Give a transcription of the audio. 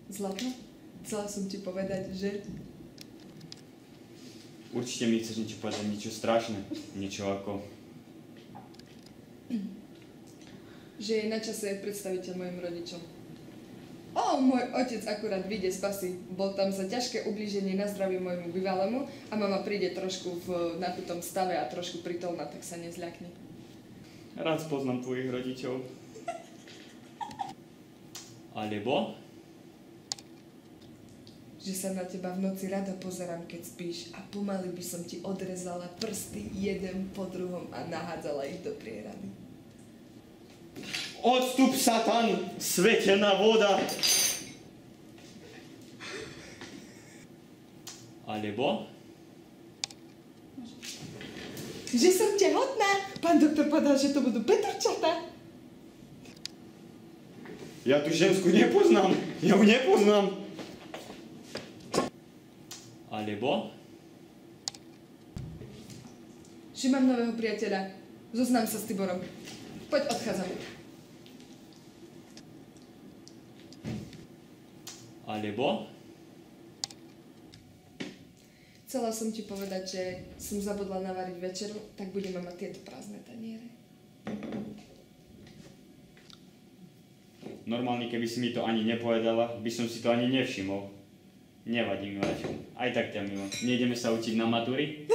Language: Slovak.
Zlato, chcela som ti povedať, že... Určite mi chceš niečo povedať, niečo strašné. Niečo ako... Že je na čase predstaviť ťa mojim rodičom. Môj otec akurát vyjde z basy. Bol tam za ťažké ublíženie na zdraví môjmu bývalému a mama príde trošku v napitom stave a trošku pritolná, tak sa nezľakni. Rád spoznám tvojich rodičov. Alebo... Že sa na teba v noci rada pozerám, keď spíš a pomaly by som ti odrezala prsty jeden po druhom a nahádzala ich do prierady. Odstup, Satan! Svetená voda! Alebo... Že som tehotná! Pán doktor povedal, že to budú Petrčatá. Ja tu žensku nepoznám! Ja ju nepoznám! Alebo... Že mám nového priateľa. Zoznám sa s Tiborom. Poď, odchádzam. Alebo... Chcela som ti povedať, že som zabudla navariť večeru, tak budeme mať tieto prázdne taniere. Normálne, keby si mi to ani nepovedala, by som si to ani nevšimol. Nevadí, miláčku. Aj tak ťa milím. Nejdeme sa učiť na matúry?